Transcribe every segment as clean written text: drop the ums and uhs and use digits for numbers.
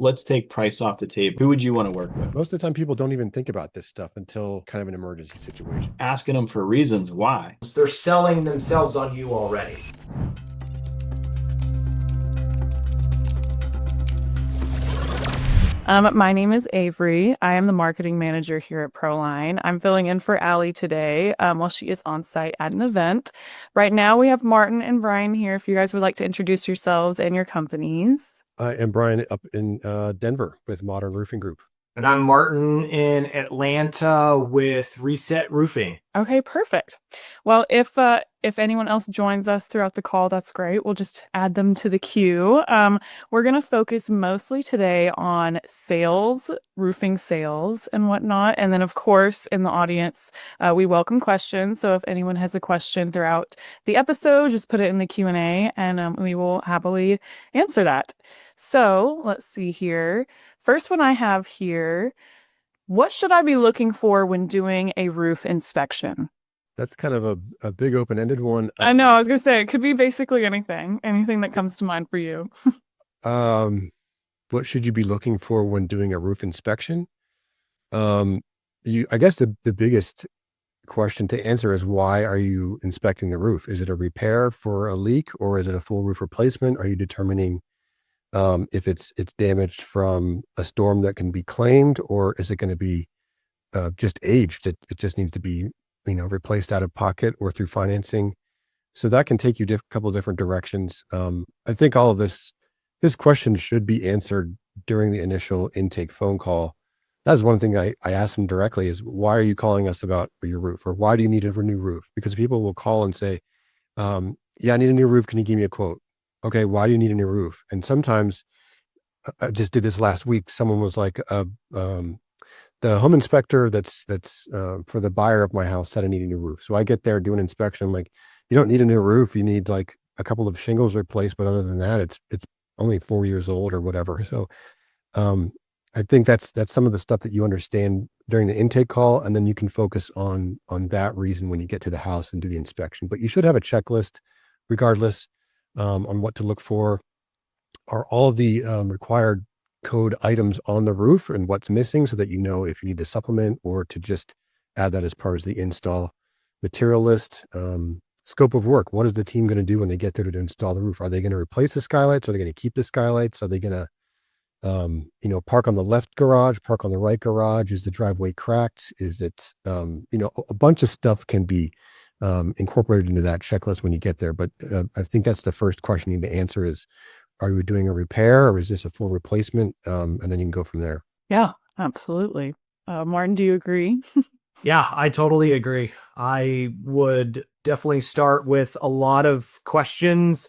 let's take price off the table. Who would you want to work with? Most of the time, people don't even think about this stuff until kind of an emergency situation. Asking them for reasons why. They're selling themselves on you already. My name is Avery. I am the marketing manager here at ProLine. I'm filling in for Allie today while she is on site at an event. Right now, we have Martin and Brian here. If you guys would like to introduce yourselves and your companies. I am Brian up in Denver with Modern Roofing Group. And I'm Martin in Atlanta with Reset Roofing. Okay, perfect. Well, if anyone else joins us throughout the call, that's great. We'll just add them to the queue. We're going to focus mostly today on sales, roofing sales and whatnot. And then, of course, in the audience, we welcome questions. So if anyone has a question throughout the episode, just put it in the Q&A and we will happily answer that. So let's see here. First one I have here, what should I be looking for when doing a roof inspection? That's kind of a big open-ended one. I know, I was going to say, it could be basically anything that comes to mind for you. What should you be looking for when doing a roof inspection? I guess the biggest question to answer is, why are you inspecting the roof? Is it a repair for a leak, or is it a full roof replacement? Are you determining if it's damaged from a storm that can be claimed, or is it going to be just aged? It just needs to be, replaced out of pocket or through financing. So that can take you a couple of different directions. I think all of this question should be answered during the initial intake phone call. That's one thing I asked them directly is, why are you calling us about your roof? Or why do you need a new roof? Because people will call and say, yeah, I need a new roof. Can you give me a quote? Okay, why do you need a new roof? And sometimes, I just did this last week. Someone was like, the home inspector that's for the buyer of my house said I need a new roof. So I get there, do an inspection. I'm like, you don't need a new roof. You need like a couple of shingles replaced, but other than that, it's only 4 years old or whatever. So I think that's some of the stuff that you understand during the intake call, and then you can focus on that reason when you get to the house and do the inspection. But you should have a checklist regardless. On what to look for. Are all of the required code items on the roof and what's missing, so that you know if you need to supplement or to just add that as part of the install. Material list, scope of work. What is the team going to do when they get there to install the roof? Are they going to replace the skylights? Are they going to keep the skylights? Are they going to park on the left garage, park on the right garage? Is the driveway cracked? Is it a bunch of stuff can be incorporated into that checklist when you get there. But I think that's the first question you need to answer is, are you doing a repair, or is this a full replacement? And then you can go from there. Yeah, absolutely. Martin, do you agree? Yeah, I totally agree. I would definitely start with a lot of questions,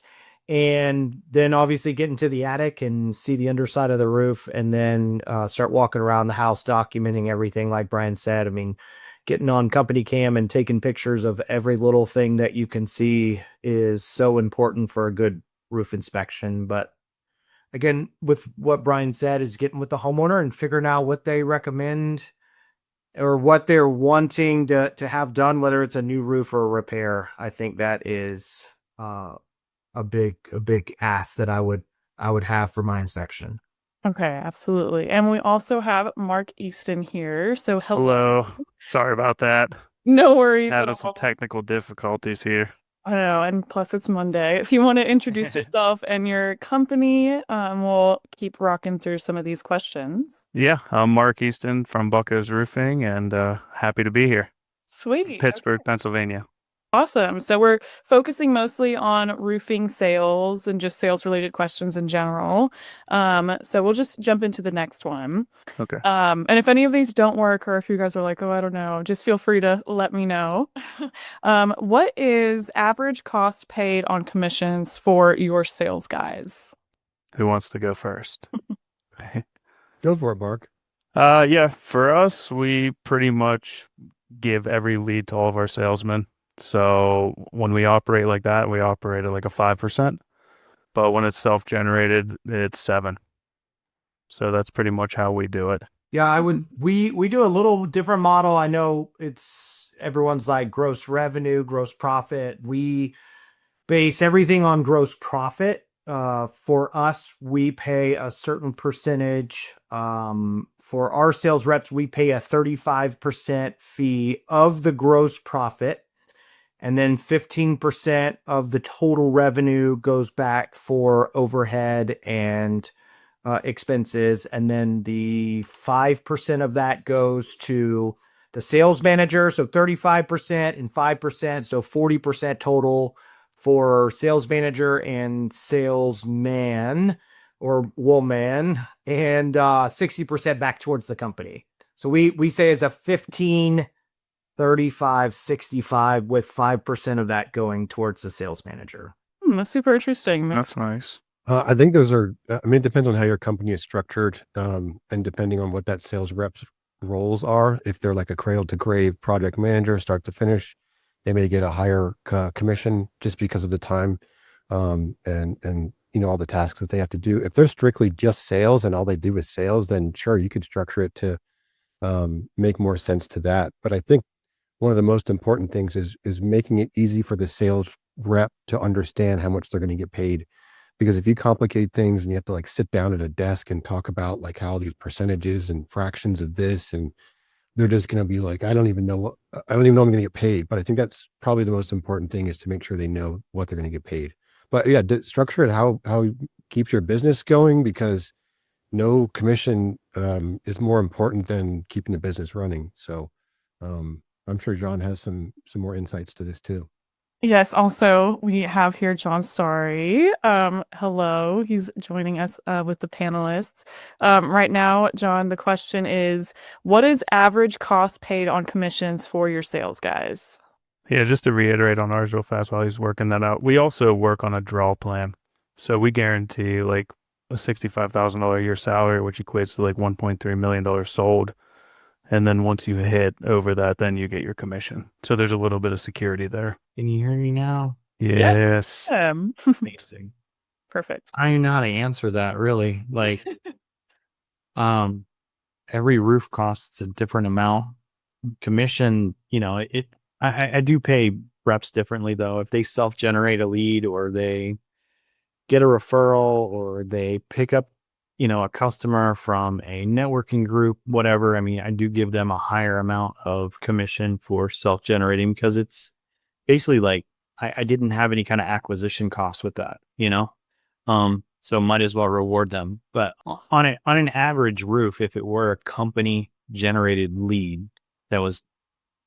and then obviously get into the attic and see the underside of the roof, and then start walking around the house, documenting everything like Brian said. I mean, getting on company cam and taking pictures of every little thing that you can see is so important for a good roof inspection. But again, with what Brian said, is getting with the homeowner and figuring out what they recommend or what they're wanting to have done, whether it's a new roof or a repair. I think that is a big ask that I would have for my inspection. Okay, absolutely. And we also have Mark Easton here. So hello. Sorry about that. No worries. Having some technical difficulties here. I know, and plus it's Monday. If you want to introduce yourself and your company, we'll keep rocking through some of these questions. Yeah, I'm Mark Easton from Bucko's Roofing, and happy to be here. Sweet. Pittsburgh, Pennsylvania. Awesome. So we're focusing mostly on roofing sales and just sales related questions in general. So we'll just jump into the next one. Okay. And if any of these don't work, or if you guys are like, oh, I don't know, just feel free to let me know. What is average cost paid on commissions for your sales guys? Who wants to go first? Go for it, Mark. Yeah, for us, we pretty much give every lead to all of our salesmen. So when we operate like that, we operate at like a 5%, but when it's self-generated, it's 7%. So that's pretty much how we do it. Yeah, we do a little different model. I know everyone's like gross revenue, gross profit. We base everything on gross profit. for us, we pay a certain percentage. For our sales reps, we pay a 35% fee of the gross profit. And then 15% of the total revenue goes back for overhead and expenses. And then the 5% of that goes to the sales manager. So 35% and 5%. So 40% total for sales manager and salesman or woman, and 60% back towards the company. So we say it's a 15, 35, 65 with 5% of that going towards the sales manager. That's super interesting. That's nice. I think those are, I mean, it depends on how your company is structured, and depending on what that sales rep's roles are. If they're like a cradle to grave project manager, start to finish, they may get a higher commission just because of the time, and all the tasks that they have to do. If they're strictly just sales and all they do is sales, then sure, you could structure it to make more sense to that. But I think one of the most important things is making it easy for the sales rep to understand how much they're going to get paid. Because if you complicate things and you have to like sit down at a desk and talk about like how these percentages and fractions of this, and they're just going to be like, I don't even know I'm going to get paid. But I think that's probably the most important thing, is to make sure they know what they're going to get paid. But yeah, structure it how it keeps your business going, because no commission is more important than keeping the business running. So I'm sure John has some more insights to this too. Yes, also we have here John Starry. Hello, he's joining us with the panelists. Right now, John, the question is, what is average cost paid on commissions for your sales guys? Yeah, just to reiterate on ours real fast while he's working that out, we also work on a draw plan. So we guarantee like a $65,000 a year salary, which equates to like $1.3 million sold. And then once you hit over that, then you get your commission. So there's a little bit of security there. Can you hear me now? Yes. Amazing. Perfect. I don't know how to answer that really. Like, every roof costs a different amount. Commission, I do pay reps differently though. If they self-generate a lead, or they get a referral, or they pick up, a customer from a networking group, whatever. I mean, I do give them a higher amount of commission for self-generating, because it's basically like I didn't have any kind of acquisition costs with that, so might as well reward them. But on an average roof, if it were a company generated lead that was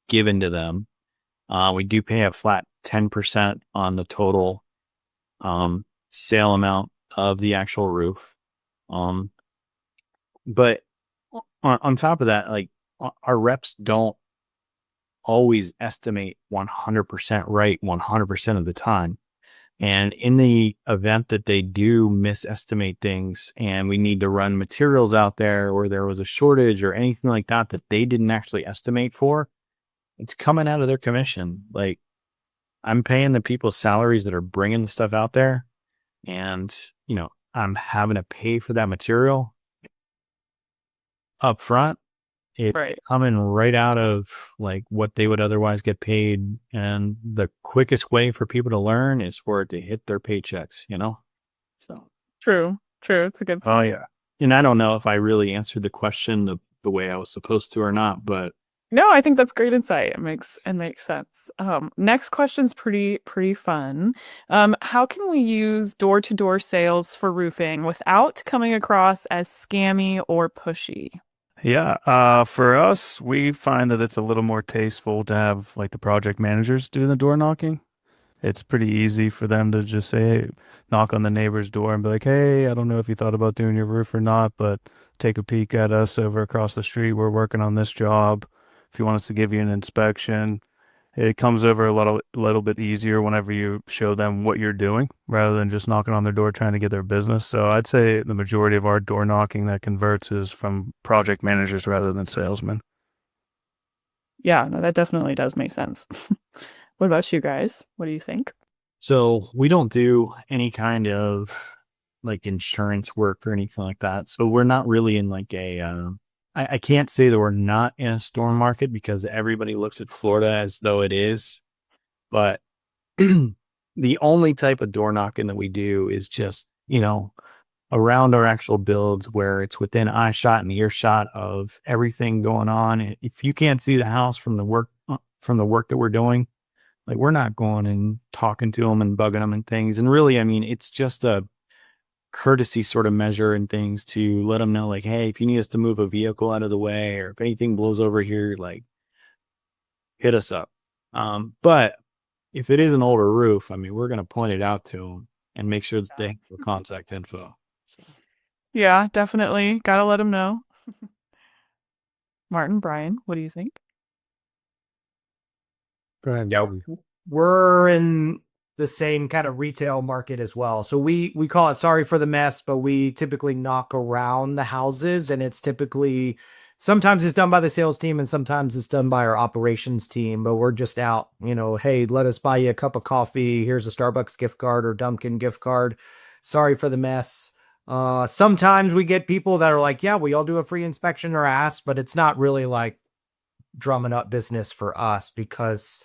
given to them, we do pay a flat 10% on the total sale amount of the actual roof. But on top of that, like, our reps don't always estimate 100% right 100% of the time. And in the event that they do misestimate things, and we need to run materials out there, or there was a shortage or anything like that that they didn't actually estimate for, it's coming out of their commission. Like, I'm paying the people's salaries that are bringing the stuff out there, and I'm having to pay for that material up front. It's Right. coming right out of like what they would otherwise get paid. And the quickest way for people to learn is for it to hit their paychecks, So, True. It's a good point. oh yeah. And I don't know if I really answered the question the way I was supposed to or not, but No, I think that's great insight. It makes sense. Next question's pretty fun. How can we use door-to-door sales for roofing without coming across as scammy or pushy? Yeah. For us, we find that it's a little more tasteful to have like the project managers do the door knocking. It's pretty easy for them to just say, knock on the neighbor's door and be like, hey, I don't know if you thought about doing your roof or not, but take a peek at us over across the street. We're working on this job. If you want us to give you an inspection, it comes over a little bit easier whenever you show them what you're doing, rather than just knocking on their door trying to get their business. So I'd say the majority of our door knocking that converts is from project managers rather than salesmen. Yeah, no, that definitely does make sense. What about you guys? What do you think? so we don't do any kind of like insurance work or anything like that. So we're not really in like I can't say that we're not in a storm market, because everybody looks at Florida as though it is. But the only type of door knocking that we do is just, around our actual builds where it's within eyeshot and earshot of everything going on. If you can't see the house from the work that we're doing, like we're not going and talking to them and bugging them and things. And really, I mean, it's just a courtesy sort of measure and things to let them know, like, hey, if you need us to move a vehicle out of the way, or if anything blows over here, like hit us up. But if it is an older roof, I mean, we're going to point it out to them and make sure that they have the contact info. So. Yeah, definitely. Gotta let them know. Martin, Brian, what do you think? Go ahead. Yeah, we're in the same kind of retail market as well. So we call it sorry for the mess, but we typically knock around the houses, and it's typically sometimes it's done by the sales team and sometimes it's done by our operations team, but we're just out, hey, let us buy you a cup of coffee. Here's a Starbucks gift card or Dunkin' gift card. Sorry for the mess. Sometimes we get people that are like, yeah, we all do a free inspection or ask, but it's not really like drumming up business for us because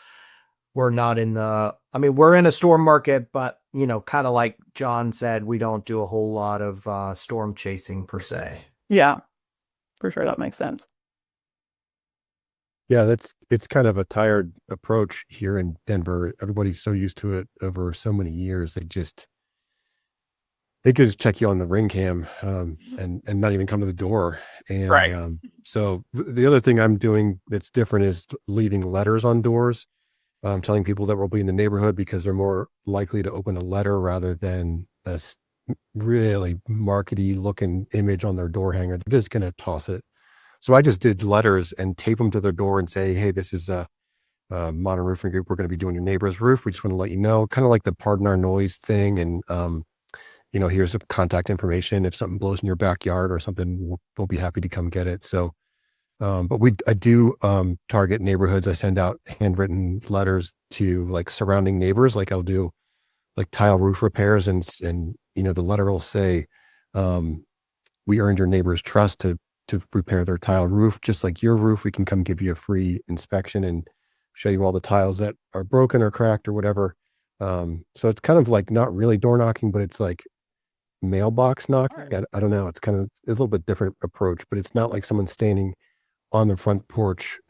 we're not in we're in a storm market, but kind of like John said, we don't do a whole lot of storm chasing per se. Yeah, for sure. That makes sense. Yeah, it's kind of a tired approach here in Denver. Everybody's so used to it over so many years. They could just check you on the ring cam and not even come to the door. And Right. So the other thing I'm doing that's different is leaving letters on doors, telling people that we'll be in the neighborhood because they're more likely to open a letter rather than a really markety looking image on their door hanger. They're just going to toss it. So I just did letters and tape them to their door and say, hey, this is a Modern Roofing Group. We're going to be doing your neighbor's roof. We just want to let you know, kind of like the pardon our noise thing. And, here's some contact information. If something blows in your backyard or something, we'll be happy to come get it. So, but I do target neighborhoods. I send out handwritten letters to like surrounding neighbors. Like I'll do like tile roof repairs and the letter will say, we earned your neighbor's trust to repair their tile roof. Just like your roof, we can come give you a free inspection and show you all the tiles that are broken or cracked or whatever. So it's kind of like not really door knocking, but it's like mailbox knocking. I don't know. It's kind of a little bit different approach, but it's not like someone standing on the front porch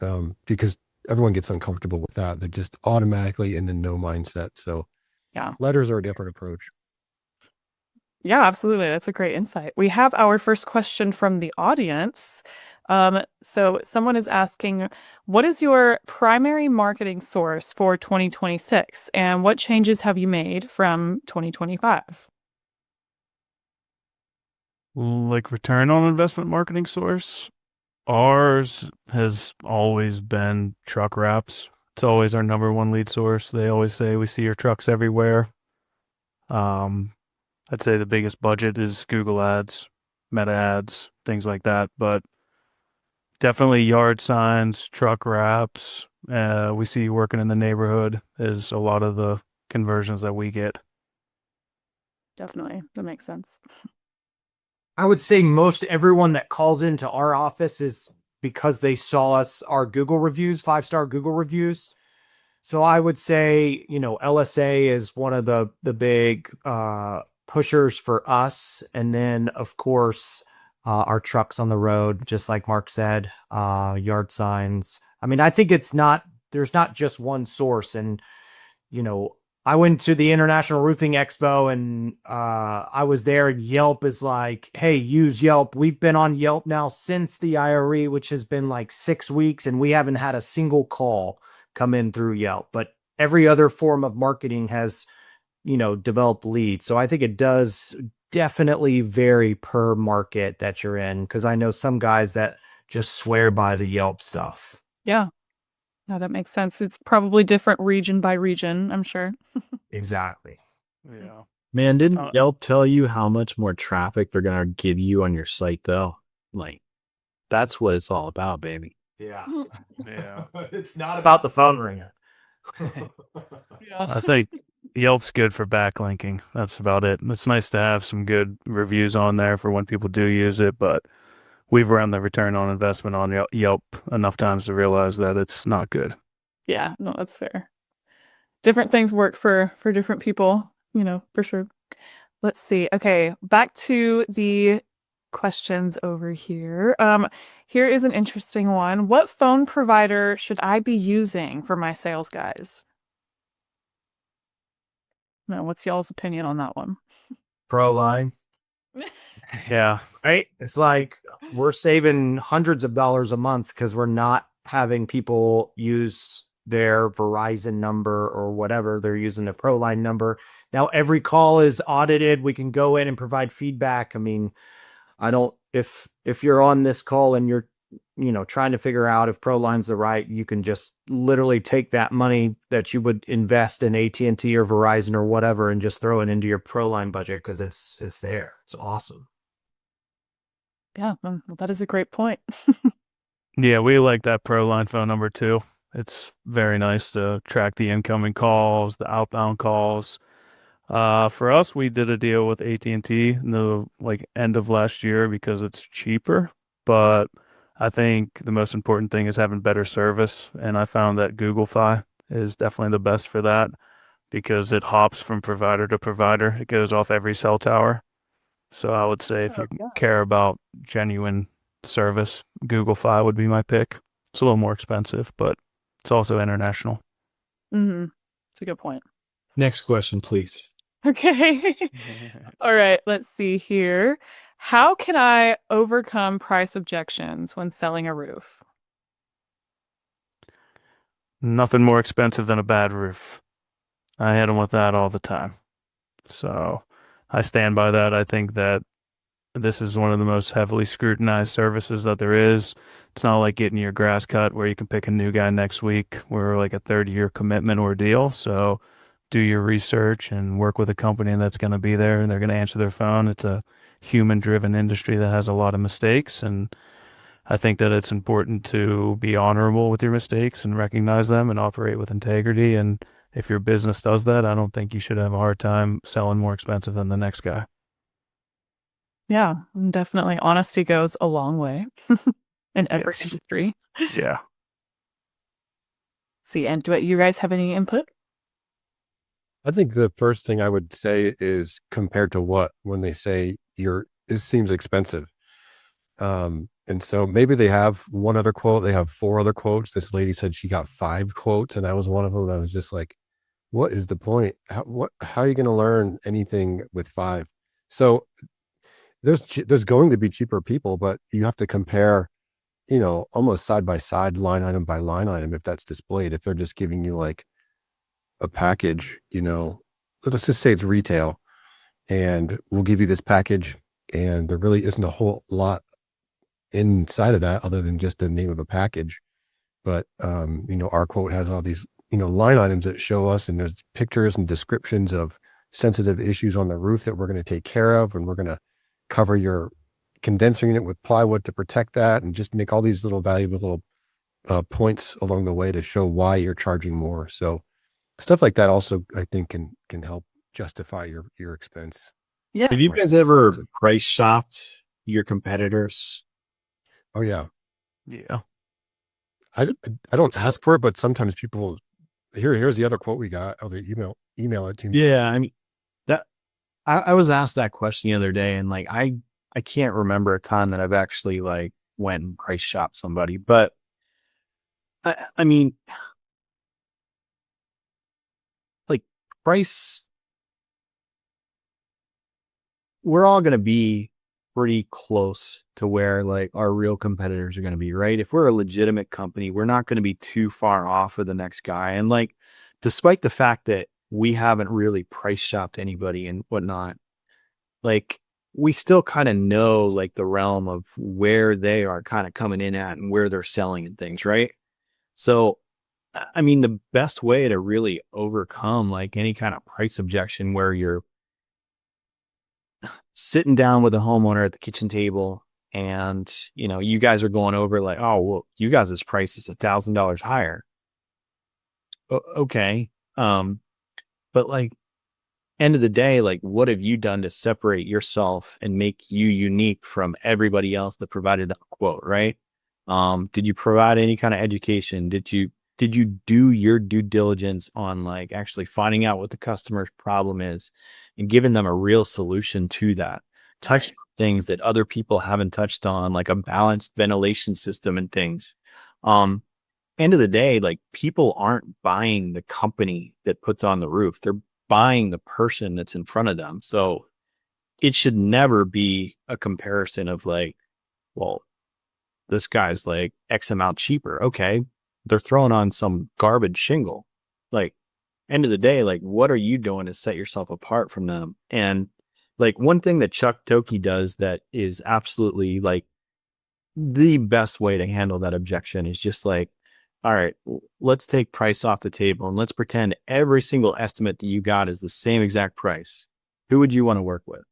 because everyone gets uncomfortable with that. They're just automatically in the no mindset. So Yeah. letters are a different approach. Yeah, absolutely. That's a great insight. We have our first question from the audience. So someone is asking, what is your primary marketing source for 2026 and what changes have you made from 2025? Like return on investment marketing source, ours has always been truck wraps. It's always our number one lead source. They always say we see your trucks everywhere. I'd say the biggest budget is Google ads, meta ads, things like that, but definitely yard signs, truck wraps. We see you working in the neighborhood is a lot of the conversions that we get. Definitely. That makes sense. I would say most everyone that calls into our office is because they saw our Google reviews, 5-star Google reviews. So I would say, LSA is one of the big pushers for us. And then, of course, our trucks on the road, just like Mark said, yard signs. I mean, I think there's not just one source. And, I went to the International Roofing Expo and I was there. Yelp is like, hey, use Yelp. We've been on Yelp now since the IRE, which has been like 6 weeks, and we haven't had a single call come in through Yelp. But every other form of marketing has, developed leads. So I think it does definitely vary per market that you're in, because I know some guys that just swear by the Yelp stuff. Yeah. No, that makes sense. It's probably different region by region, I'm sure. Exactly. Yeah. Man, didn't Yelp tell you how much more traffic they're going to give you on your site, though? Like, that's what it's all about, baby. Yeah. Yeah. It's not about the phone ringer. Yeah. I think Yelp's good for backlinking. That's about it. It's nice to have some good reviews on there for when people do use it, but we've run the return on investment on Yelp enough times to realize that it's not good. Yeah, no, that's fair. different things work for different people, for sure. Let's see. Okay, back to the questions over here. Here is an interesting one. What phone provider should I be using for my sales guys? Now, what's y'all's opinion on that one? ProLine, Yeah. right? It's like we're saving hundreds of dollars a month because we're not having people use their Verizon number or whatever. They're using a ProLine number. Now every call is audited. We can go in and provide feedback. I mean, if you're on this call and you're trying to figure out if ProLine's the right, you can just literally take that money that you would invest in AT&T or Verizon or whatever and just throw it into your ProLine budget because it's there. It's awesome. Yeah, well, that is a great point. Yeah, we like that ProLine phone number too. It's very nice to track the incoming calls, the outbound calls. For us, we did a deal with AT&T in the end of last year because it's cheaper, but I think the most important thing is having better service, and I found that Google Fi is definitely the best for that because it hops from provider to provider. It goes off every cell tower. So I would say if you care about genuine service, Google Fi would be my pick. It's a little more expensive, but it's also international. Mm-hmm. It's a good point. Next question, please. Okay. All right, let's see here. How can I overcome price objections when selling a roof? Nothing more expensive than a bad roof. I hit them with that all the time. So I stand by that. I think that this is one of the most heavily scrutinized services that there is. It's not like getting your grass cut where you can pick a new guy next week. We're like a 30-year commitment ordeal. So do your research and work with a company that's going to be there and they're going to answer their phone. It's a human-driven industry that has a lot of mistakes. And I think that it's important to be honorable with your mistakes and recognize them and operate with integrity. And if your business does that, I don't think you should have a hard time selling more expensive than the next guy. Yeah, definitely. Honesty goes a long way in every Yes. industry. Yeah. See, and do you guys have any input? I think the first thing I would say is compared to what when they say this seems expensive. And so maybe they have one other quote, they have 4 other quotes. This lady said she got 5 quotes, and I was one of them. I was just like, what is the point? How are you going to learn anything with 5? So there's going to be cheaper people, but you have to compare, almost side by side, line item by line item, if that's displayed. If they're just giving you like a package, let's just say it's retail and we'll give you this package and there really isn't a whole lot inside of that other than just the name of the package. But, our quote has all these, line items that show us, and there's pictures and descriptions of sensitive issues on the roof that we're going to take care of. And we're going to cover your condenser unit with plywood to protect that, and just make all these little valuable little points along the way to show why you're charging more. So stuff like that also, I think, can help justify your expense. Yeah. Have you guys ever price shopped your competitors? Oh yeah. Yeah. I don't ask for it, but sometimes people here's the other quote we got. Oh, they email it to me. Yeah, I mean that I was asked that question the other day, and like I can't remember a time that I've actually like went and price shopped somebody, but I mean, like price, we're all gonna be pretty close to where like our real competitors are going to be, right? If we're a legitimate company, we're not going to be too far off of the next guy. And like, despite the fact that we haven't really price shopped anybody and whatnot, like we still kind of know like the realm of where they are kind of coming in at and where they're selling and things, right? So, I mean, the best way to really overcome like any kind of price objection where you're sitting down with a homeowner at the kitchen table and, you guys are going over like, oh, well, you guys' price is $1,000 higher. Okay. But like end of the day, like what have you done to separate yourself and make you unique from everybody else that provided that quote, right? Did you provide any kind of education? Did you did you do your due diligence on like actually finding out what the customer's problem is and giving them a real solution to that? Touch things that other people haven't touched on, like a balanced ventilation system and things. End of the day, like people aren't buying the company that puts on the roof. They're buying the person that's in front of them. So it should never be a comparison of like, well, this guy's like X amount cheaper. Okay. They're throwing on some garbage shingle. Like, end of the day, like, what are you doing to set yourself apart from them? And like, one thing that Chuck Toki does that is absolutely like the best way to handle that objection is just like, all right, let's take price off the table and let's pretend every single estimate that you got is the same exact price. Who would you want to work with?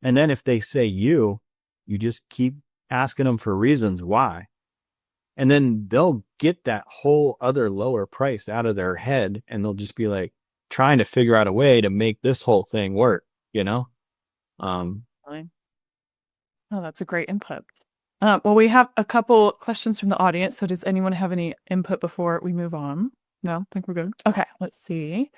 And then if they say you just keep asking them for reasons why. And then they'll get that whole other lower price out of their head and they'll just be like trying to figure out a way to make this whole thing work, you know? Fine. Oh, that's a great input. Well, we have a couple questions from the audience. So does anyone have any input before we move on? No, I think we're good. Okay, let's see.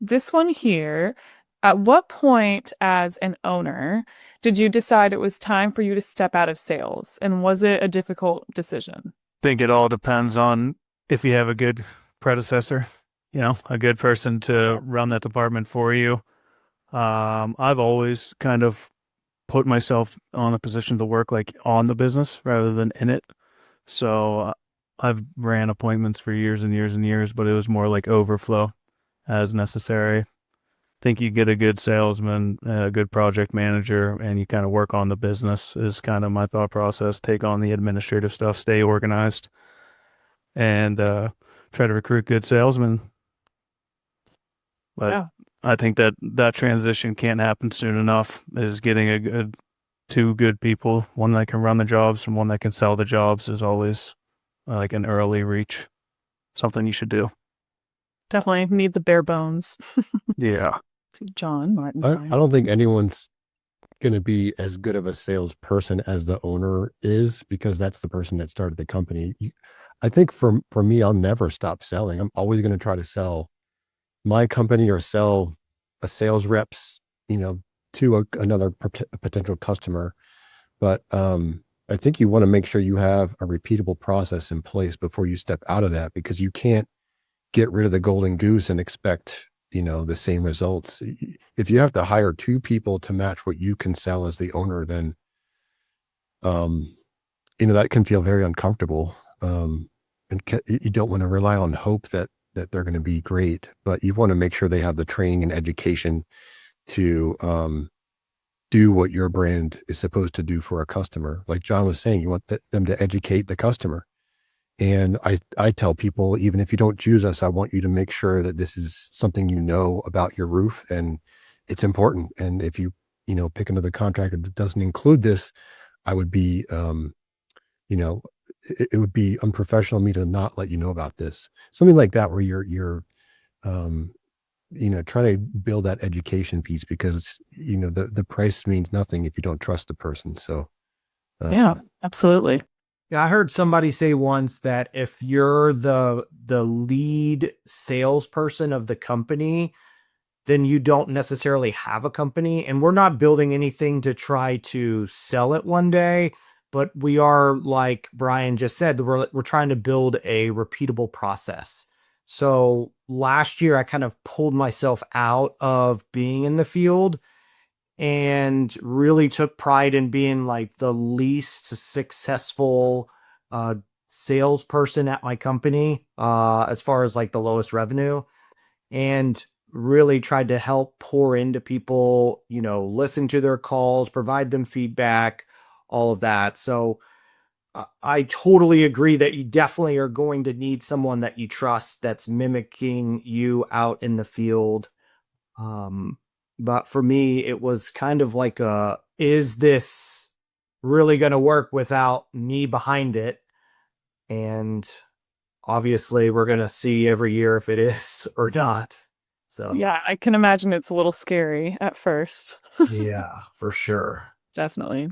This one here. At what point as an owner did you decide it was time for you to step out of sales? And was it a difficult decision? Think it all depends on if you have a good predecessor, you know, a good person to run that department for you. I've always kind of put myself on a position to work like on the business rather than in it. So I've ran appointments for years and years and years, but it was more like overflow as necessary. Think you get a good salesman, a good project manager, and you kind of work on the business is kind of my thought process. Take on the administrative stuff, stay organized, and try to recruit good salesmen. But Yeah. I think that transition can't happen soon enough, is getting two good people, one that can run the jobs and one that can sell the jobs is always like an early reach, something you should do. Definitely need the bare bones. Yeah. John, Martin. I don't think anyone's going to be as good of a salesperson as the owner is, because that's the person that started the company. I think for me, I'll never stop selling. I'm always going to try to sell my company or sell a sales reps, you know, to another potential customer. But I think you want to make sure you have a repeatable process in place before you step out of that, because you can't get rid of the golden goose and expect, you know, the same results. If you have to hire two people to match what you can sell as the owner, then, you know, that can feel very uncomfortable. And you don't want to rely on hope that they're going to be great, but you want to make sure they have the training and education to do what your brand is supposed to do for a customer. Like John was saying, you want them to educate the customer. And I tell people, even if you don't choose us, I want you to make sure that this is something you know about your roof and it's important. And if you know, pick another contractor that doesn't include this, I would be, you know, it would be unprofessional of me to not let you know about this. Something like that, where you're, you know, trying to build that education piece, because, you know, the price means nothing if you don't trust the person. So, Yeah, absolutely. Yeah, I heard somebody say once that if you're the lead salesperson of the company, then you don't necessarily have a company. And we're not building anything to try to sell it one day, but we are, like Brian just said, we're trying to build a repeatable process. So last year, I kind of pulled myself out of being in the field and really took pride in being like the least successful salesperson at my company, as far as like the lowest revenue, and really tried to help pour into people, you know, listen to their calls, provide them feedback, all of that. So I totally agree that you definitely are going to need someone that you trust that's mimicking you out in the field. But for me, it was kind of like is this really going to work without me behind it? And obviously we're going to see every year if it is or not. So Yeah, I can imagine it's a little scary at first. yeah, for sure. Definitely.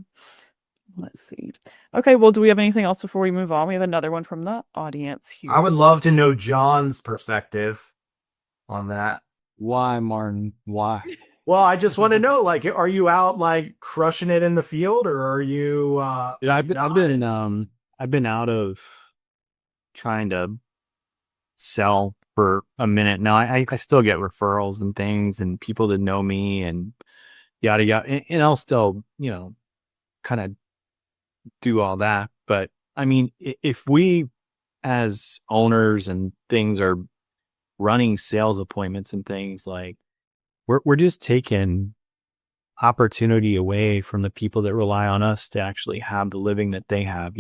Let's see. Okay, well, do we have anything else before we move on? We have another one from the audience here. I would love to know John's perspective on that. Why, Martin? Why? Well, I just want to know, like, are you out like crushing it in the field, or are you? Yeah, I've been out of trying to sell for a minute now. I still get referrals and things and people that know me and yada yada, and I'll still, kind of do all that. But I mean, if we as owners and things are running sales appointments and things, like we're just taking opportunity away from the people that rely on us to actually have the living that they have,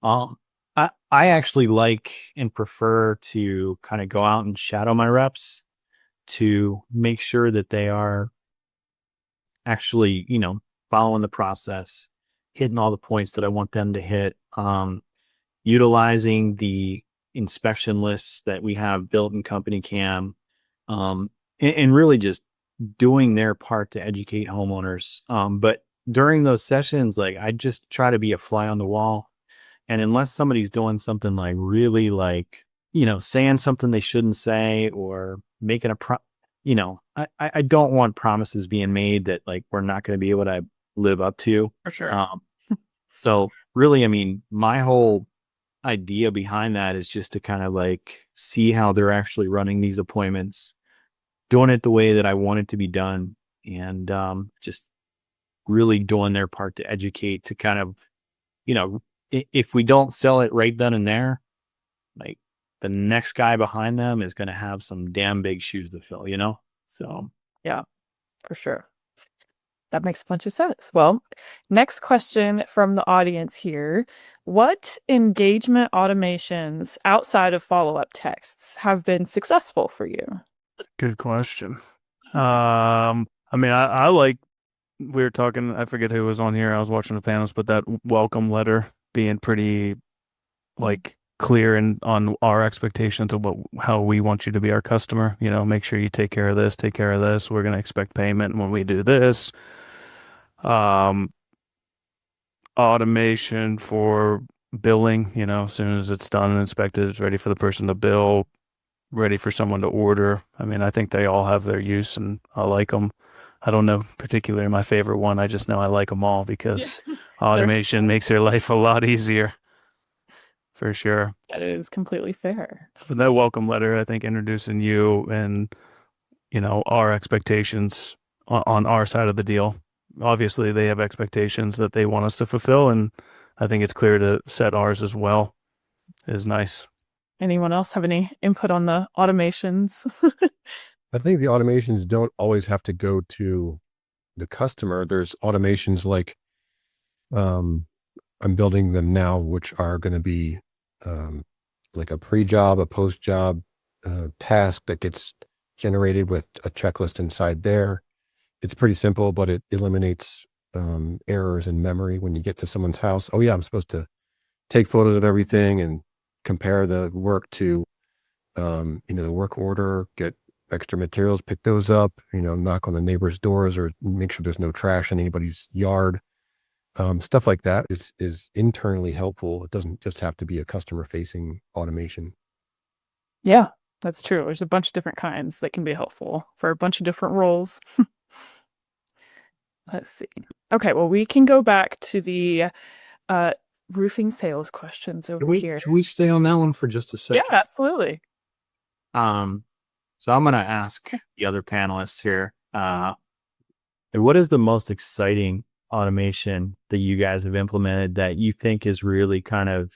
I actually like and prefer to kind of go out and shadow my reps to make sure that they are actually, following the process, hitting all the points that I want them to hit, utilizing the inspection lists that we have built in Company Cam, and really just doing their part to educate homeowners. But during those sessions, like I just try to be a fly on the wall. And unless somebody's doing something like really like, saying something they shouldn't say or making I don't want promises being made that like we're not going to be able to live up to. For sure. So really, I mean, my whole idea behind that is just to kind of like see how they're actually running these appointments, doing it the way that I want it to be done, and just really doing their part to educate, to kind of, if we don't sell it right then and there, like the next guy behind them is going to have some damn big shoes to fill, So Yeah, for sure. That makes a bunch of sense. Well, next question from the audience here. What engagement automations outside of follow-up texts have been successful for you? Good question. I mean, I like, we were talking, I forget who was on here. I was watching the panels, but that welcome letter being pretty like clear and on our expectations of how we want you to be our customer. Make sure you take care of this, take care of this. We're going to expect payment when we do this. Automation for billing, as soon as it's done and inspected, it's ready for the person to bill, ready for someone to order. I mean, I think they all have their use and I like them. I don't know particularly my favorite one. I just know I like them all because automation makes their life a lot easier. For sure. That is completely fair. But that welcome letter, I think, introducing you and, our expectations on our side of the deal. Obviously, they have expectations that they want us to fulfill, and I think it's clear to set ours as well is nice. Anyone else have any input on the automations? I think the automations don't always have to go to the customer. There's automations like I'm building them now, which are going to be like a pre-job, a post-job task that gets generated with a checklist inside there. It's pretty simple, but it eliminates errors in memory when you get to someone's house. Oh yeah, I'm supposed to take photos of everything and compare the work to, the work order, get extra materials, pick those up, knock on the neighbor's doors or make sure there's no trash in anybody's yard. Stuff like that is internally helpful. It doesn't just have to be a customer facing automation. Yeah, that's true. There's a bunch of different kinds that can be helpful for a bunch of different roles. Let's see. Okay, well, we can go back to the roofing sales questions over here. Can we stay on that one for just a second? Yeah, absolutely. So I'm going to ask the other panelists here, what is the most exciting automation that you guys have implemented that you think is really kind of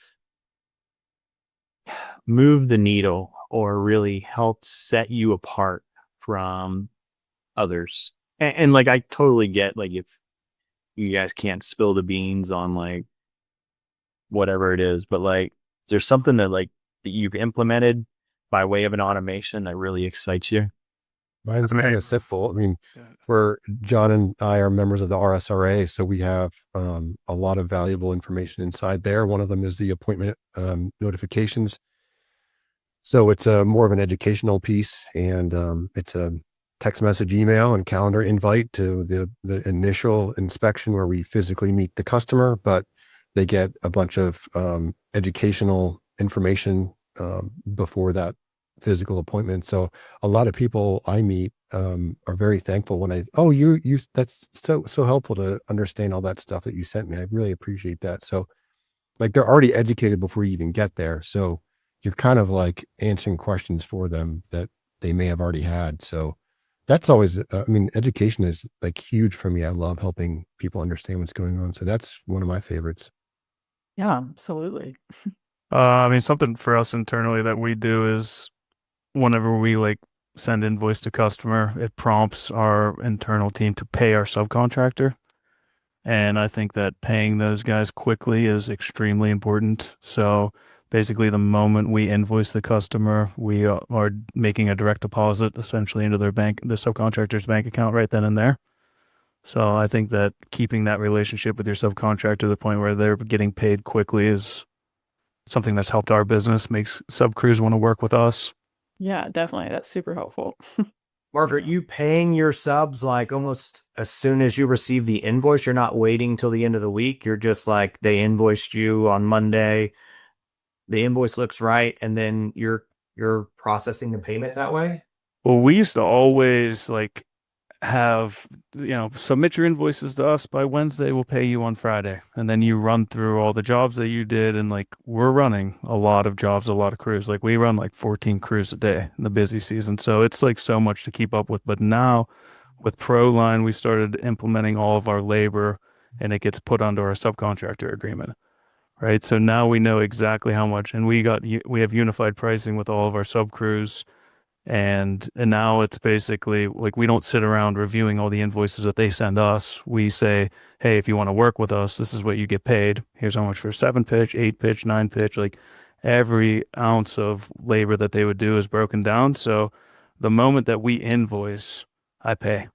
moved the needle or really helped set you apart from others? And like, I totally get, like, if you guys can't spill the beans on like whatever it is, but like, there's something that like that you've implemented by way of an automation that really excites you? Mine's kind of simple. I mean, John and I are members of the RSRA, so we have a lot of valuable information inside there. One of them is the appointment notifications. So it's more of an educational piece, and it's a text message, email, and calendar invite to the initial inspection where we physically meet the customer, but they get a bunch of educational information before that physical appointment. So a lot of people I meet are very thankful when you that's so helpful to understand all that stuff that you sent me. I really appreciate that. So like they're already educated before you even get there. So you're kind of like answering questions for them that they may have already had. So that's always, I mean, education is like huge for me. I love helping people understand what's going on. So that's one of my favorites. Yeah, absolutely. I mean, something for us internally that we do is whenever we like send invoice to customer, it prompts our internal team to pay our subcontractor. And I think that paying those guys quickly is extremely important. So basically, the moment we invoice the customer, we are making a direct deposit essentially into the subcontractor's bank account right then and there. So I think that keeping that relationship with your subcontractor to the point where they're getting paid quickly is something that's helped our business, makes sub crews want to work with us. Yeah, definitely. That's super helpful. Margaret, you paying your subs like almost as soon as you receive the invoice? You're not waiting till the end of the week. You're just like they invoiced you on Monday. The invoice looks right, and then you're processing the payment that way. Well, we used to always like have, submit your invoices to us by Wednesday, we'll pay you on Friday. And then you run through all the jobs that you did. And like, we're running a lot of jobs, a lot of crews. Like we run like 14 crews a day in the busy season. So it's like so much to keep up with. But now with ProLine, we started implementing all of our labor and it gets put onto our subcontractor agreement. Right. So now we know exactly how much, and we have unified pricing with all of our sub crews. And now it's basically like we don't sit around reviewing all the invoices that they send us. We say, hey, if you want to work with us, this is what you get paid. Here's how much for 7 pitch, 8 pitch, 9 pitch. Like every ounce of labor that they would do is broken down. So the moment that we invoice, I pay.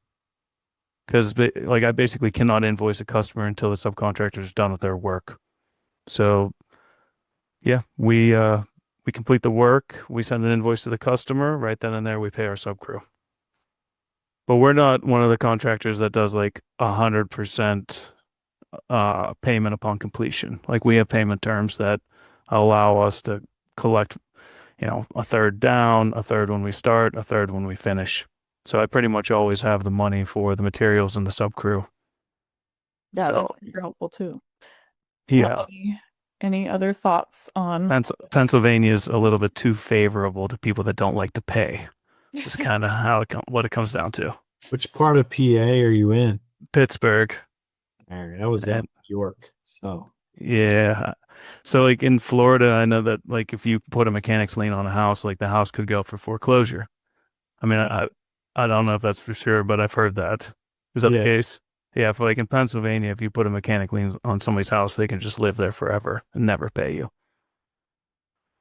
Because like I basically cannot invoice a customer until the subcontractor is done with their work. So yeah, we complete the work, we send an invoice to the customer, right then and there we pay our sub crew. But we're not one of the contractors that does like 100% payment upon completion. Like we have payment terms that allow us to collect, a third down, a third when we start, a third when we finish. So I pretty much always have the money for the materials and the sub crew. Yeah, So, that's helpful too. Yeah. Any other thoughts on Pennsylvania is a little bit too favorable to people that don't like to pay. It's kind of what it comes down to. Which part of PA are you in? Pittsburgh. All right, I was in York, so Yeah. So like in Florida, I know that like if you put a mechanic's lien on a house, like the house could go for foreclosure. I mean, I don't know if that's for sure, but I've heard that. Is that the case? Yeah, for like in Pennsylvania, if you put a mechanic lien on somebody's house, they can just live there forever and never pay you.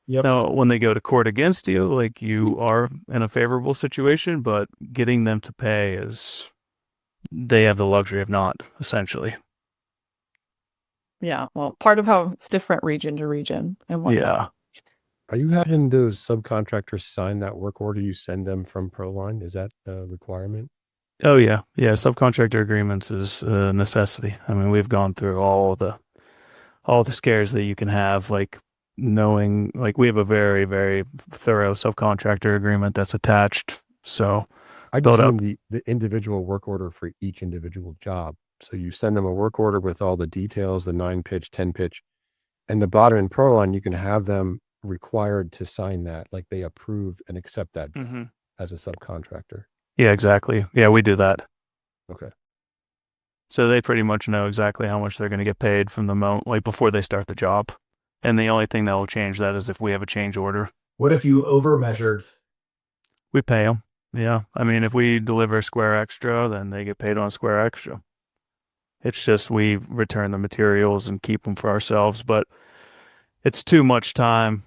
Yep. Now, when they go to court against you, like you are in a favorable situation, but getting them to pay they have the luxury of not, essentially. Yeah, well, part of how it's different region to region and whatnot. Yeah. Are you having those subcontractors sign that work order you send them from ProLine? Is that a requirement? Oh yeah. Yeah. Subcontractor agreements is a necessity. I mean, we've gone through all the scares that you can have, like knowing, like we have a very, very thorough subcontractor agreement that's attached. So I just mean the individual work order for each individual job. So you send them a work order with all the details, the 9 pitch, 10 pitch, and the bottom in ProLine, you can have them required to sign that, like they approve and accept that as a subcontractor. Yeah, exactly. Yeah, we do that. Okay. So they pretty much know exactly how much they're going to get paid from the moment, like before they start the job. And the only thing that will change that is if we have a change order. What if you over measured? We pay them. Yeah. I mean, if we deliver a square extra, then they get paid on a square extra. It's just we return the materials and keep them for ourselves, but it's too much time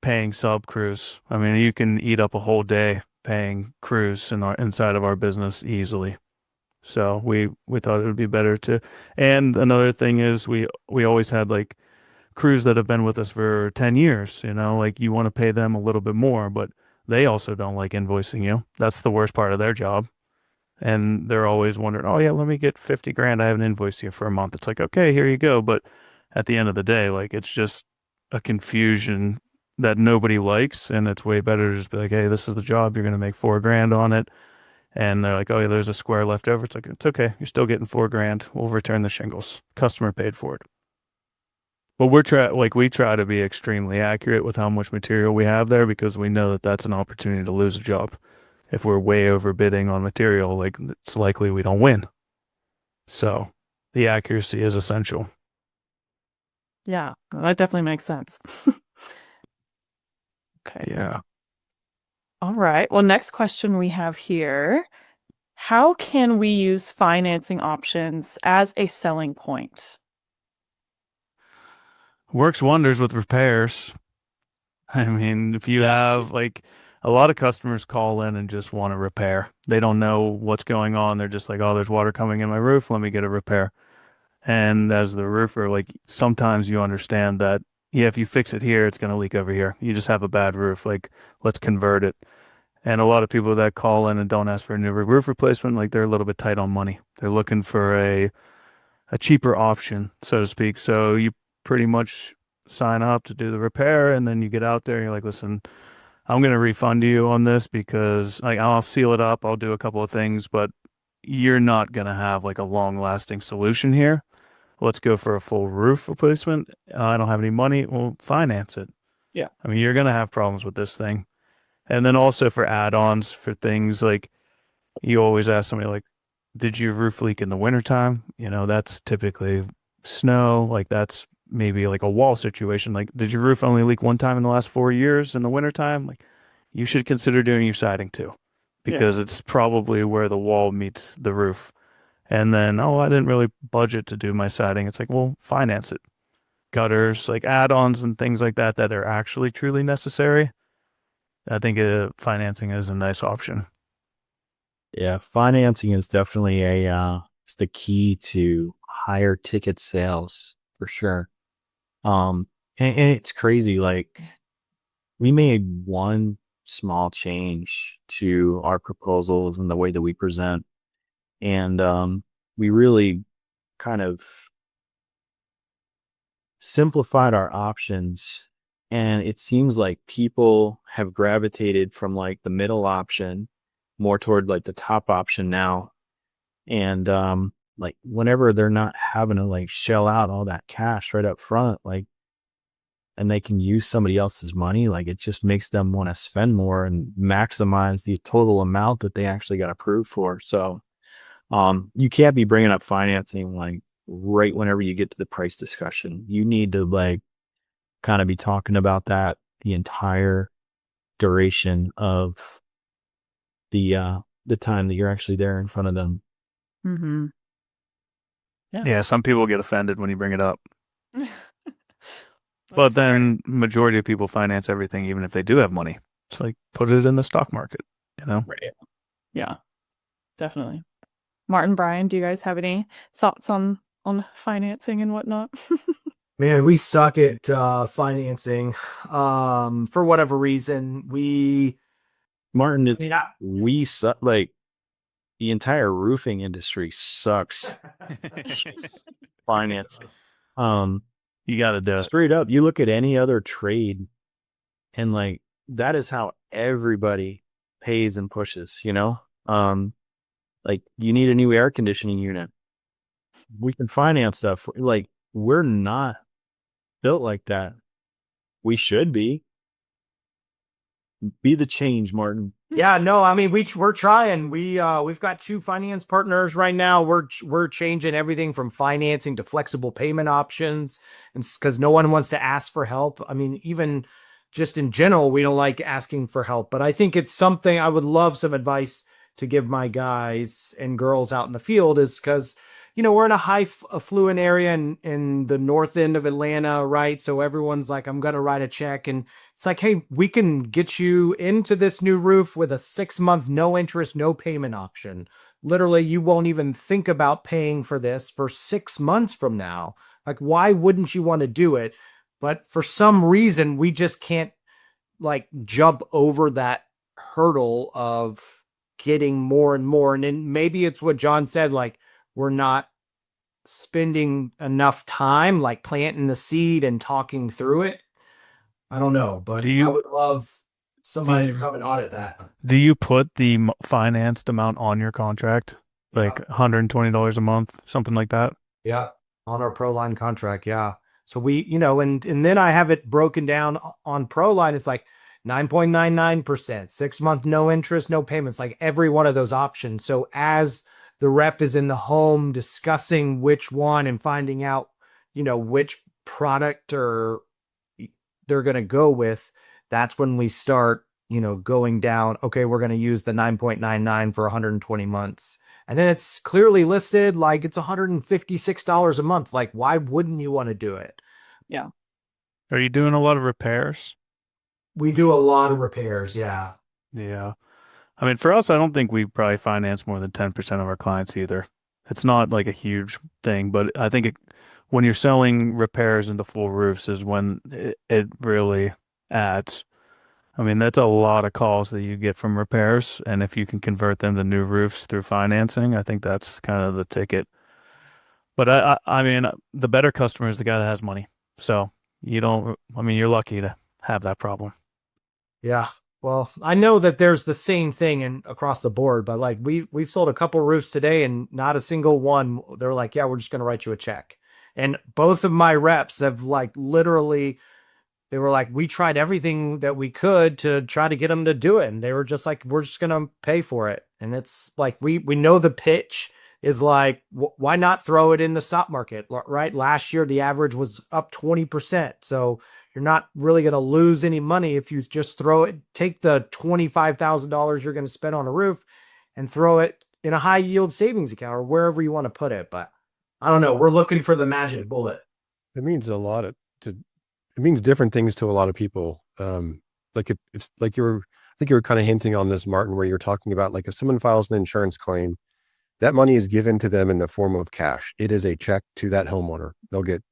paying sub crews. I mean, you can eat up a whole day paying crews inside of our business easily. So we thought it would be better to. And another thing is we always had like crews that have been with us for 10 years, like you want to pay them a little bit more, but they also don't like invoicing you. That's the worst part of their job. And they're always wondering, oh yeah, let me get 50 grand. I haven't invoiced you for a month. It's like, okay, here you go. But at the end of the day, like it's just a confusion that nobody likes. And it's way better to just be like, hey, this is the job. You're going to make 4 grand on it. And they're like, oh yeah, there's a square left over. It's like, it's okay. You're still getting 4 grand. We'll return the shingles. Customer paid for it. But we try to be extremely accurate with how much material we have there because we know that that's an opportunity to lose a job. If we're way overbidding on material, like it's likely we don't win. So the accuracy is essential. Yeah, that definitely makes sense. Okay. Yeah. All right. Well, next question we have here. How can we use financing options as a selling point? Works wonders with repairs. I mean, if you have like a lot of customers call in and just want a repair. They don't know what's going on. They're just like, oh, there's water coming in my roof. Let me get a repair. And as the roofer, like sometimes you understand that, yeah, if you fix it here, it's going to leak over here. You just have a bad roof. Like, let's convert it. And a lot of people that call in and don't ask for a new roof replacement, like they're a little bit tight on money. They're looking for a cheaper option, so to speak. So you pretty much sign up to do the repair, and then you get out there and you're like, listen, I'm going to refund you on this because like I'll seal it up. I'll do a couple of things, but you're not going to have like a long lasting solution here. Let's go for a full roof replacement. I don't have any money. Well, finance it. Yeah. I mean, you're going to have problems with this thing. And then also for add-ons for things like you always ask somebody like, did your roof leak in the wintertime? You know, that's typically snow. Like that's maybe like a wall situation. Like, did your roof only leak one time in the last 4 years in the wintertime? Like, you should consider doing your siding too, because it's probably where the wall meets the roof. And then, oh, I didn't really budget to do my siding. It's like, well, finance it. Gutters, like add-ons and things like that that are actually truly necessary. I think financing is a nice option. Yeah, financing is definitely it's the key to higher ticket sales for sure. And it's crazy. Like we made one small change to our proposals and the way that we present, and we really kind of simplified our options. And it seems like people have gravitated from like the middle option more toward like the top option now. And like whenever they're not having to like shell out all that cash right up front, like, and they can use somebody else's money, like it just makes them want to spend more and maximize the total amount that they actually got approved for. So you can't be bringing up financing like right whenever you get to the price discussion. You need to like kind of be talking about that the entire duration of the time that you're actually there in front of them. Mm-hmm. Yeah, some people get offended when you bring it up. But then majority of people finance everything even if they do have money. It's like put it in the stock market, you know? Right. Yeah, definitely. Martin, Brian, do you guys have any thoughts on financing and whatnot? Man, we suck at financing. For whatever reason, Martin, it's we suck. Like the entire roofing industry sucks financing. You got to do it. Straight up, you look at any other trade, and like that is how everybody pays and pushes. You know, like you need a new air conditioning unit. We can finance stuff. Like we're not built like that. We should be. Be the change, Martin. Yeah, no, I mean we're trying. We've got 2 finance partners right now. We're changing everything from financing to flexible payment options, and because no one wants to ask for help. I mean, even just in general, we don't like asking for help. But I think it's something I would love some advice to give my guys and girls out in the field, is because we're in a high affluent area in the north end of Atlanta, right? So everyone's like, I'm going to write a check. And it's like, hey, we can get you into this new roof with a 6-month, no interest, no payment option. Literally, you won't even think about paying for this for 6 months from now. Like, why wouldn't you want to do it? But for some reason, we just can't like jump over that hurdle of getting more and more. And then maybe it's what John said, like we're not spending enough time like planting the seed and talking through it. I don't know, but Do you- I would love somebody to come and audit that. Do you put the financed amount on your contract? Like $120 a month, something like that? Yeah, on our ProLine contract, yeah. So we, and then I have it broken down on ProLine. It's like 9.99%, 6-month no interest, no payments, like every one of those options. So as the rep is in the home discussing which one and finding out, which product or they're going to go with, that's when we start, going down, okay, we're going to use the 9.99 for 120 months. And then it's clearly listed like it's $156 a month. Like, why wouldn't you want to do it? Are you doing a lot of repairs? We do a lot of repairs. Yeah. Yeah. I mean, for us, I don't think we probably finance more than 10% of our clients either. It's not like a huge thing, but I think when you're selling repairs into full roofs is when it really adds. I mean, that's a lot of calls that you get from repairs. And if you can convert them to new roofs through financing, I think that's kind of the ticket. But I mean, the better customer is the guy that has money. So you're lucky to have that problem. Yeah. Well, I know that there's the same thing across the board, but like we've sold a couple roofs today and not a single one. They're like, yeah, we're just going to write you a check. And both of my reps have like literally, they were like, we tried everything that we could to try to get them to do it. And they were just like, we're just going to pay for it. And it's like, we know the pitch is like, why not throw it in the stock market, right? Last year, the average was up 20%. So you're not really going to lose any money if you just take the $25,000 you're going to spend on a roof and throw it in a high yield savings account or wherever you want to put it. But I don't know. We're looking for the magic bullet. It means a lot it means different things to a lot of people. Like it's like I think you were kind of hinting on this, Martin, where you're talking about like if someone files an insurance claim, that money is given to them in the form of cash. It is a check to that homeowner. They'll get,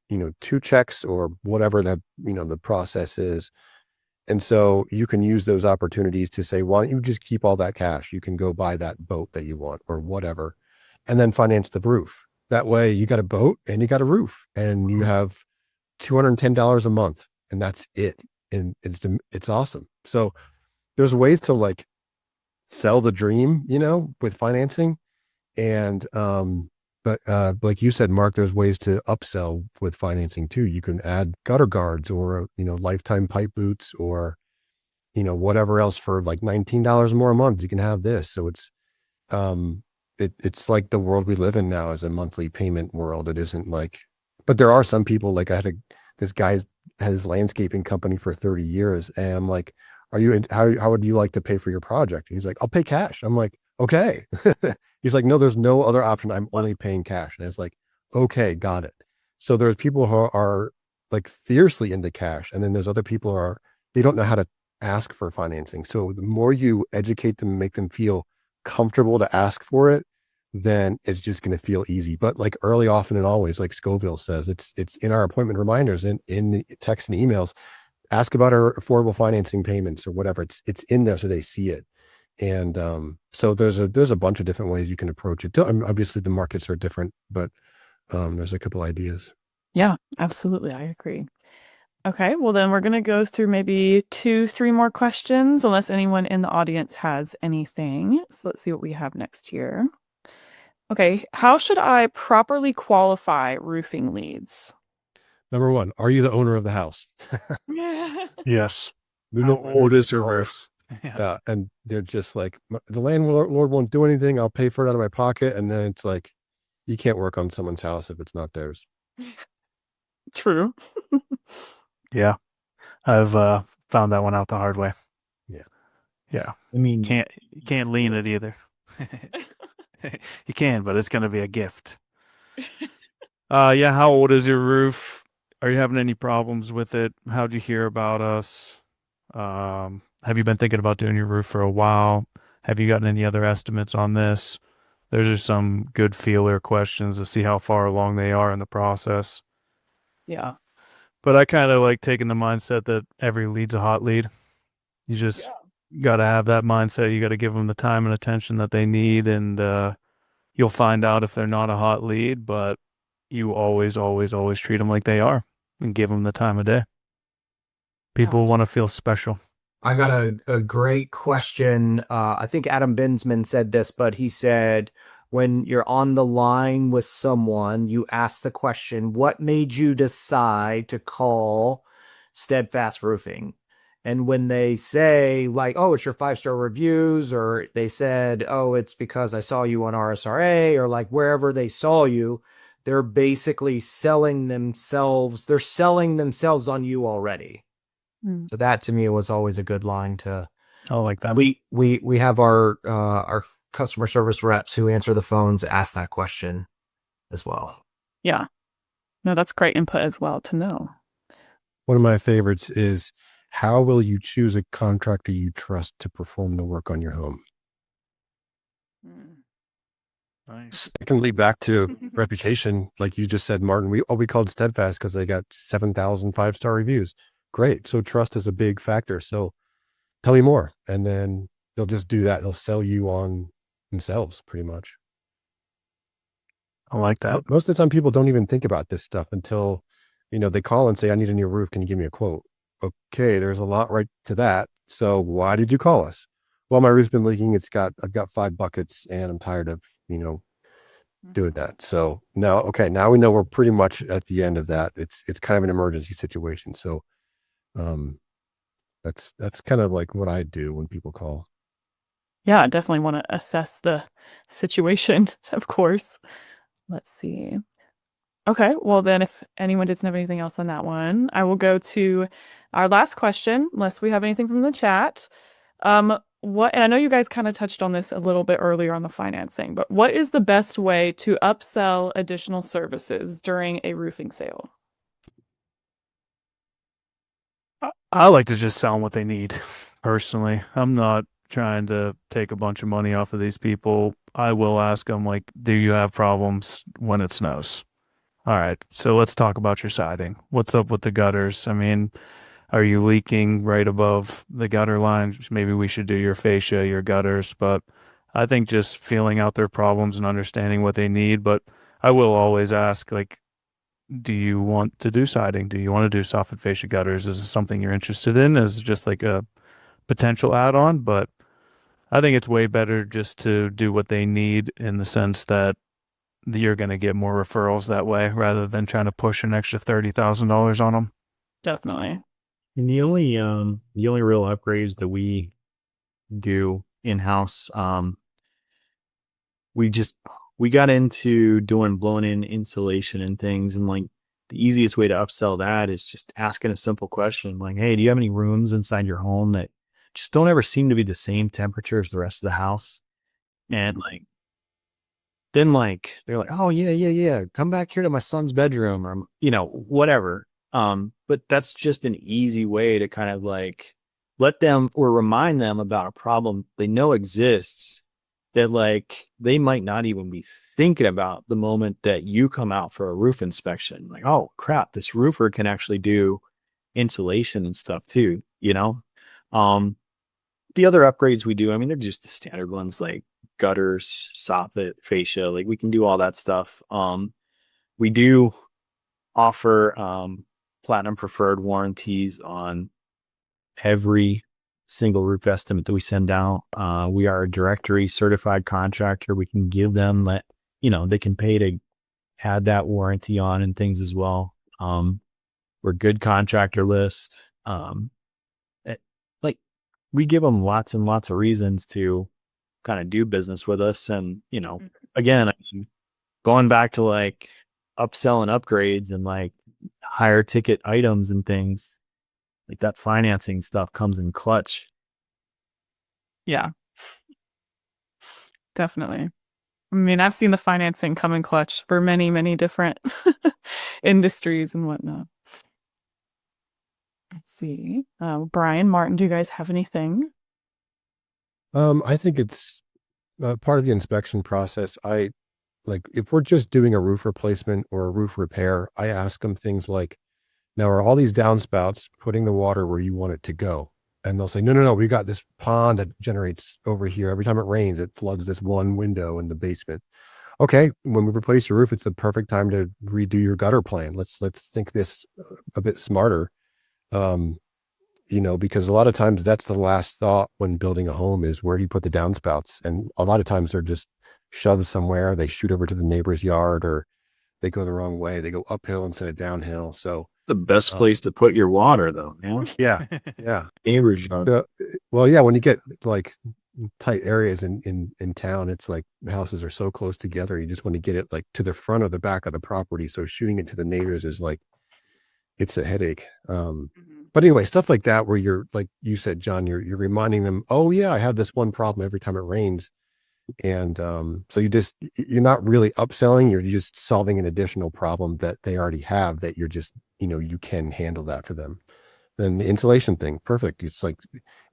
2 checks or whatever that, the process is. And so you can use those opportunities to say, why don't you just keep all that cash? You can go buy that boat that you want or whatever, and then finance the roof. That way you got a boat and you got a roof and you have $210 a month and that's it. And it's awesome. So there's ways to like sell the dream, with financing. And, but like you said, Mark, there's ways to upsell with financing too. You can add gutter guards or, lifetime pipe boots or, whatever else for like $19 more a month. You can have this. So it's like the world we live in now is a monthly payment world. It isn't like, but there are some people like this guy's had his landscaping company for 30 years. And I'm like, how would you like to pay for your project? And he's like, I'll pay cash. I'm like, okay. He's like, no, there's no other option. I'm only paying cash. And it's like, okay, got it. So there's people who are like fiercely into cash. And then there's other people who they don't know how to ask for financing. So the more you educate them and make them feel comfortable to ask for it, then it's just going to feel easy. But like early, often, and always, like Scoville says, it's in our appointment reminders and in the text and emails, ask about our affordable financing payments or whatever. It's in there so they see it. And so there's a bunch of different ways you can approach it. Obviously the markets are different, but there's a couple ideas. Yeah, absolutely. I agree. Okay, well then we're going to go through maybe 2-3 more questions, unless anyone in the audience has anything. So let's see what we have next here. Okay, how should I properly qualify roofing leads? Number 1, are you the owner of the house? Yes. You know, orders or roofs. Yeah. And they're just like, the landlord won't do anything. I'll pay for it out of my pocket. And then it's like, you can't work on someone's house if it's not theirs. True. Yeah. I've found that one out the hard way. Yeah. Yeah. I mean, You can't lean it either. You can, but it's going to be a gift. Yeah. How old is your roof? Are you having any problems with it? How'd you hear about us? Have you been thinking about doing your roof for a while? Have you gotten any other estimates on this? Those are some good feeler questions to see how far along they are in the process. Yeah. But I kind of like taking the mindset that every lead's a hot lead. You just got to have that mindset. You got to give them the time and attention that they need, and you'll find out if they're not a hot lead, but you always, always, always treat them like they are and give them the time of day. People want to feel special. I got a great question. I think Adam Bensman said this, but he said, when you're on the line with someone, you ask the question, what made you decide to call Steadfast Roofing? And when they say, like, oh, it's your 5-star reviews, or they said, oh, it's because I saw you on RSRA, or like wherever they saw you, they're basically selling themselves. They're selling themselves on you already. So that to me was always a good line to. I like that. We have our customer service reps who answer the phones ask that question as well. Yeah. No, that's great input as well to know. One of my favorites is, how will you choose a contractor you trust to perform the work on your home? Nice. Secondly, back to reputation, like you just said, Martin, we called Steadfast because they got 7,000 5-star reviews. Great. So trust is a big factor. So tell me more. And then they'll just do that. They'll sell you on themselves pretty much. I like that. Most of the time people don't even think about this stuff until, they call and say, I need a new roof. Can you give me a quote? Okay. There's a lot right to that. So why did you call us? Well, my roof's been leaking. I've got 5 buckets and I'm tired of, doing that. So now we know we're pretty much at the end of that. It's kind of an emergency situation. So that's kind of like what I do when people call. Yeah, I definitely want to assess the situation, of course. Let's see. Okay, well then if anyone doesn't have anything else on that one, I will go to our last question, unless we have anything from the chat. And I know you guys kind of touched on this a little bit earlier on the financing, but what is the best way to upsell additional services during a roofing sale? I like to just sell them what they need, personally. I'm not trying to take a bunch of money off of these people. I will ask them, like, do you have problems when it snows? All right, so let's talk about your siding. What's up with the gutters? I mean, are you leaking right above the gutter line? Maybe we should do your fascia, your gutters. But I think just feeling out their problems and understanding what they need. But I will always ask, like, do you want to do siding? Do you want to do soffit fascia gutters? Is this something you're interested in? Is it just like a potential add-on? But I think it's way better just to do what they need, in the sense that you're going to get more referrals that way, rather than trying to push an extra $30,000 on them. Definitely. And the only real upgrades that we do in-house, we got into doing blown-in insulation and things, and like the easiest way to upsell that is just asking a simple question like, hey, do you have any rooms inside your home that just don't ever seem to be the same temperature as the rest of the house? And then they're like, oh yeah, come back here to my son's bedroom, or whatever. But that's just an easy way to kind of like let them or remind them about a problem they know exists, that like they might not even be thinking about the moment that you come out for a roof inspection. Like, oh crap, this roofer can actually do insulation and stuff too, The other upgrades we do, I mean, they're just the standard ones like gutters, soffit, fascia, like we can do all that stuff. We do offer platinum preferred warranties on every single roof estimate that we send out. We are a directory certified contractor. We can give them that, they can pay to add that warranty on and things as well. We're good contractor list. We give them lots and lots of reasons to kind of do business with us. And, again, going back to like upsell and upgrades and like higher ticket items and things, like that financing stuff comes in clutch. Yeah, definitely. I mean, I've seen the financing come in clutch for many, many different industries and whatnot. Let's see. Brian, Martin, do you guys have anything? I think it's part of the inspection process. If we're just doing a roof replacement or a roof repair, I ask them things like, now are all these downspouts putting the water where you want it to go? and they'll say, no, we got this pond that generates over here. Every time it rains, it floods this one window in the basement. Okay, when we replace your roof, it's the perfect time to redo your gutter plan. Let's think this a bit smarter. Because a lot of times that's the last thought when building a home is, where do you put the downspouts? And a lot of times they're just shoved somewhere. They shoot over to the neighbor's yard, or they go the wrong way. They go uphill instead of downhill. So The best place to put your water, though. Yeah. yeah. Neighbor's yard. When you get like tight areas in town, it's like the houses are so close together. You just want to get it like to the front or the back of the property. So shooting it to the neighbors is like, it's a headache. But anyway, stuff like that, where you're, like you said, John, you're reminding them, oh yeah, I have this one problem every time it rains. And so you're not really upselling, you're just solving an additional problem that they already have, that you're just, you can handle that for them. Then the insulation thing, perfect. It's like,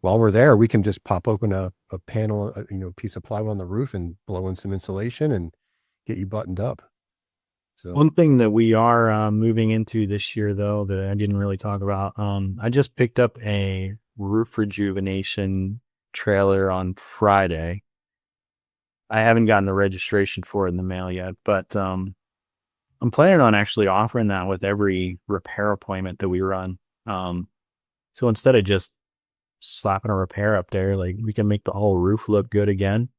while we're there, we can just pop open a panel, piece of plywood on the roof and blow in some insulation and get you buttoned up. So One thing that we are moving into this year, though, that I didn't really talk about, I just picked up a roof rejuvenation trailer on Friday. I haven't gotten the registration for it in the mail yet, but I'm planning on actually offering that with every repair appointment that we run. So instead of just slapping a repair up there, like, we can make the whole roof look good again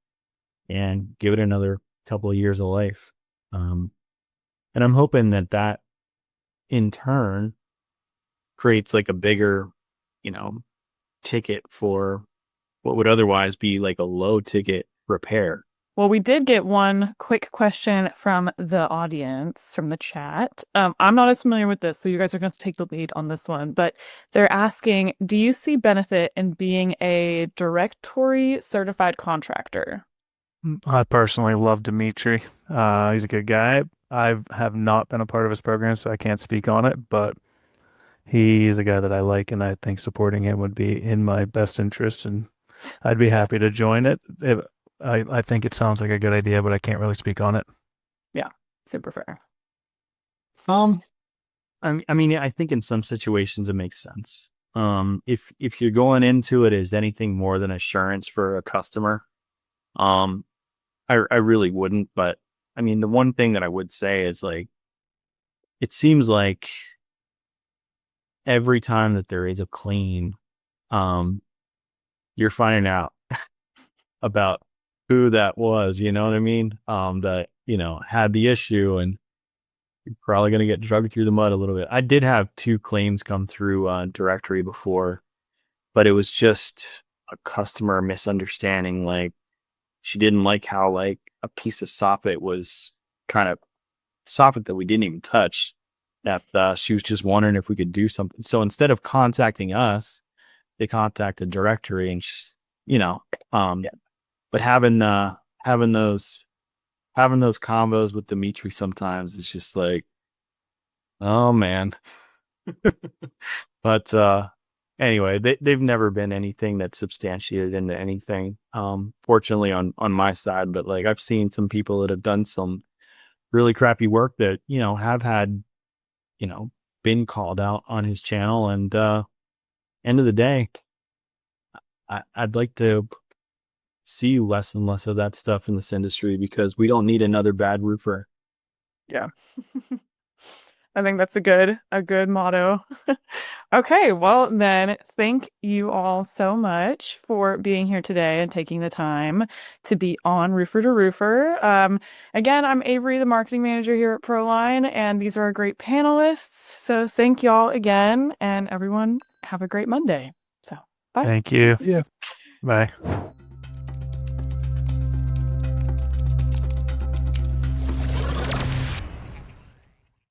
and give it another couple of years of life. And I'm hoping that in turn creates like a bigger, ticket for what would otherwise be like a low ticket repair. Well, we did get one quick question from the audience, from the chat. I'm not as familiar with this, so you guys are going to take the lead on this one. But they're asking, do you see benefit in being a directory certified contractor? I personally love Dimitri. He's a good guy. I have not been a part of his program, so I can't speak on it, but he is a guy that I like, and I think supporting him would be in my best interest, and I'd be happy to join it. I think it sounds like a good idea, but I can't really speak on it. Yeah, super fair. I mean, I think in some situations it makes sense. If you're going into it as anything more than assurance for a customer, I really wouldn't. But I mean, the one thing that I would say is, like, it seems like every time that there is a clean, you're finding out about who that was, you know what I mean? That, had the issue, and you're probably going to get dragged through the mud a little bit. I did have 2 claims come through directory before, but it was just a customer misunderstanding. Like, she didn't like how, like, a piece of soffit was kind of soffit that we didn't even touch, that she was just wondering if we could do something. So instead of contacting us, they contacted directory, and just, but having those combos with Dimitri sometimes, it's just like, oh man. But anyway, they've never been anything that's substantiated into anything, fortunately on my side. But like, I've seen some people that have done some really crappy work that, have had, been called out on his channel. And end of the day, I'd like to see less and less of that stuff in this industry, because we don't need another bad roofer. Yeah. I think that's a good motto. Okay, well then, thank you all so much for being here today and taking the time to be on Roofer2Roofer. Again, I'm Avery, the marketing manager here at ProLine, and these are our great panelists. So thank y'all again, and everyone have a great Monday. So bye. Thank you. yeah. Bye.